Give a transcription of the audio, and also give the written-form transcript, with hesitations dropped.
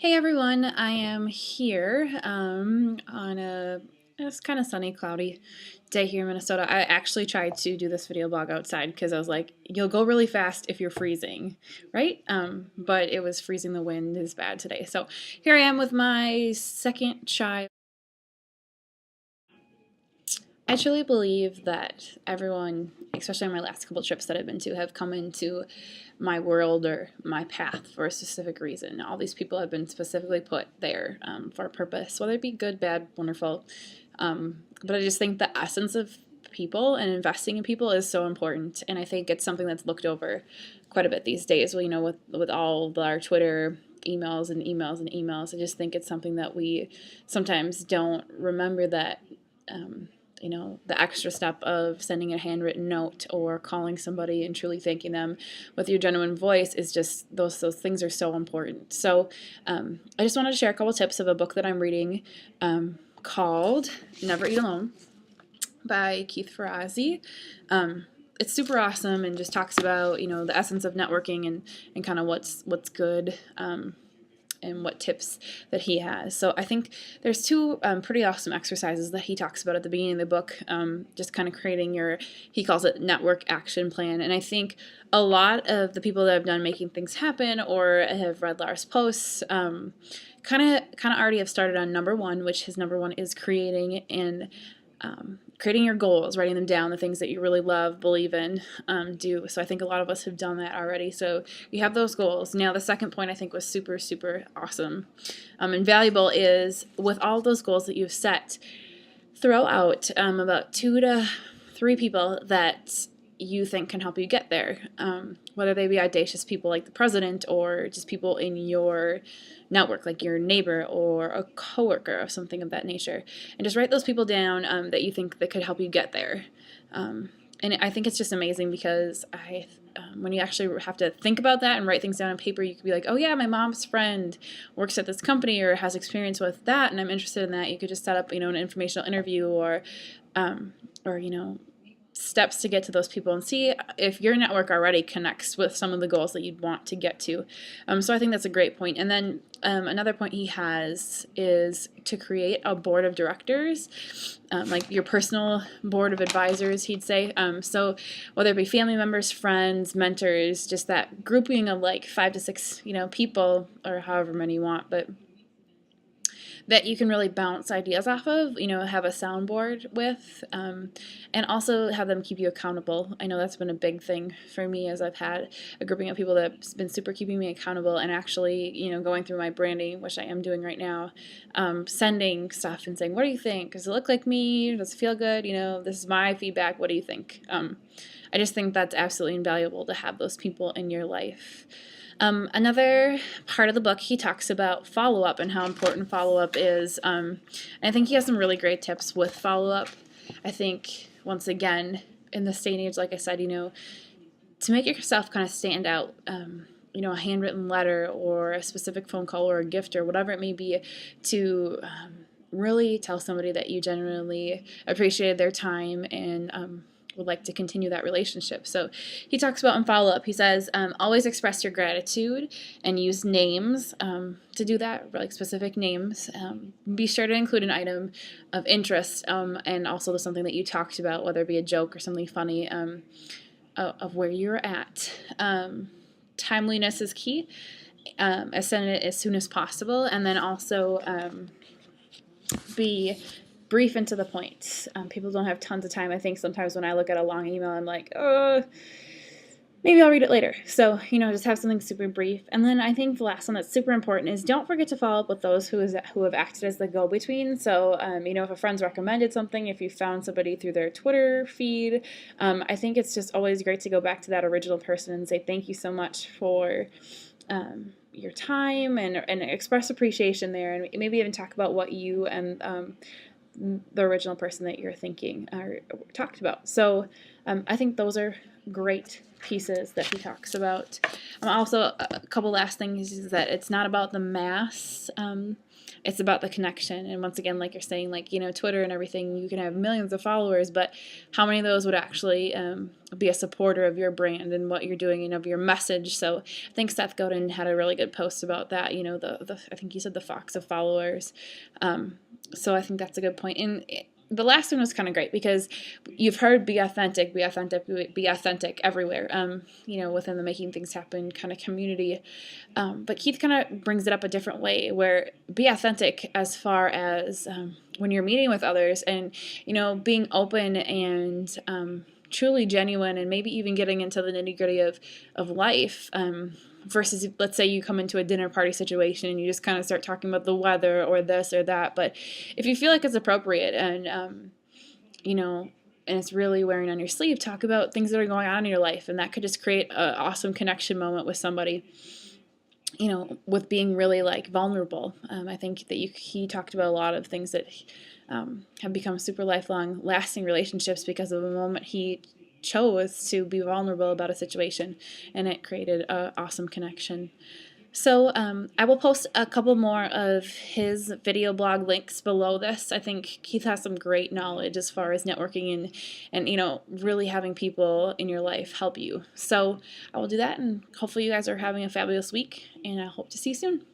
Hey everyone, I am here on it's kind of sunny, cloudy day here in Minnesota. I actually tried to do this video blog outside because I was like, you'll go really fast if you're freezing, right? But it was freezing, the wind is bad today. So here I am with my second child. I truly believe that everyone, especially on my last couple trips that I've been to, have come into my world or my path for a specific reason. All these people have been specifically put there for a purpose, whether it be good, bad, wonderful. But I just think the essence of people and investing in people is so important, and I think it's something that's looked over quite a bit these days. Well, with all our Twitter emails and emails and emails, I just think it's something that we sometimes don't remember that. The extra step of sending a handwritten note or calling somebody and truly thanking them with your genuine voice is just those things are so important. So I just wanted to share a couple tips of a book that I'm reading called Never Eat Alone by Keith Ferrazzi. It's super awesome and just talks about the essence of networking and kind of what's good. And what tips that he has. So I think there's two pretty awesome exercises that he talks about at the beginning of the book, just kind of creating he calls it network action plan. And I think a lot of the people that have done Making Things Happen or have read Lara's posts kind of already have started on number one, which his number one is creating your goals, writing them down, the things that you really love, believe in, do. So I think a lot of us have done that already. So you have those goals. Now the second point I think was super, super awesome and valuable is with all those goals that you've set, throw out about 2 to 3 people that you think can help you get there, whether they be audacious people like the president or just people in your network like your neighbor or a coworker or something of that nature, and just write those people down that you think that could help you get there. And I think it's just amazing because when you actually have to think about that and write things down on paper, you could be like, oh yeah, my mom's friend works at this company or has experience with that and I'm interested in that. You could just set up an informational interview or steps to get to those people and see if your network already connects with some of the goals that you'd want to get to. So I think that's a great point. And then another point he has is to create a board of directors, like your personal board of advisors, he'd say. So whether it be family members, friends, mentors, just that grouping of like 5 to 6, people or however many you want, but that you can really bounce ideas off of, have a soundboard with, and also have them keep you accountable. I know that's been a big thing for me as I've had a grouping of people that's been super keeping me accountable and actually, going through my branding, which I am doing right now, sending stuff and saying, what do you think? Does it look like me? Does it feel good? This is my feedback. What do you think? I just think that's absolutely invaluable to have those people in your life. Another part of the book, he talks about follow-up and how important follow-up is. And I think he has some really great tips with follow-up. I think, once again, in this day and age, like I said, to make yourself kind of stand out, a handwritten letter or a specific phone call or a gift or whatever it may be to really tell somebody that you genuinely appreciated their time and would like to continue that relationship. So he talks about in follow-up, he says, always express your gratitude and use names to do that, like specific names. Be sure to include an item of interest and also something that you talked about, whether it be a joke or something funny of where you're at. Timeliness is key. Send it as soon as possible, and then also be brief and to the point. People don't have tons of time. I think sometimes when I look at a long email, I'm like, maybe I'll read it later. So, just have something super brief. And then I think the last one that's super important is don't forget to follow up with those who have acted as the go-between. So, if a friend's recommended something, if you found somebody through their Twitter feed, I think it's just always great to go back to that original person and say thank you so much for your time and express appreciation there, and maybe even talk about what you and the original person that you're thinking talked about. So I think those are great pieces that he talks about. Also, a couple last things is that it's not about the mass. It's about the connection. And once again, like you're saying, like, Twitter and everything, you can have millions of followers, but how many of those would actually be a supporter of your brand and what you're doing and of your message? So I think Seth Godin had a really good post about that. I think he said the fox of followers. So I think that's a good point. And the last one was kind of great because you've heard be authentic everywhere, within the Making Things Happen kind of community. But Keith kind of brings it up a different way where be authentic as far as when you're meeting with others and, being open and truly genuine and maybe even getting into the nitty-gritty of life. Versus, let's say you come into a dinner party situation and you just kind of start talking about the weather or this or that. But if you feel like it's appropriate and, and it's really wearing on your sleeve, talk about things that are going on in your life. And that could just create an awesome connection moment with somebody, with being really like vulnerable. I think that he talked about a lot of things that have become super lifelong lasting relationships because of a moment he chose to be vulnerable about a situation, and it created an awesome connection. So I will post a couple more of his video blog links below this. I think Keith has some great knowledge as far as networking and really having people in your life help you. So I will do that, and hopefully you guys are having a fabulous week, and I hope to see you soon.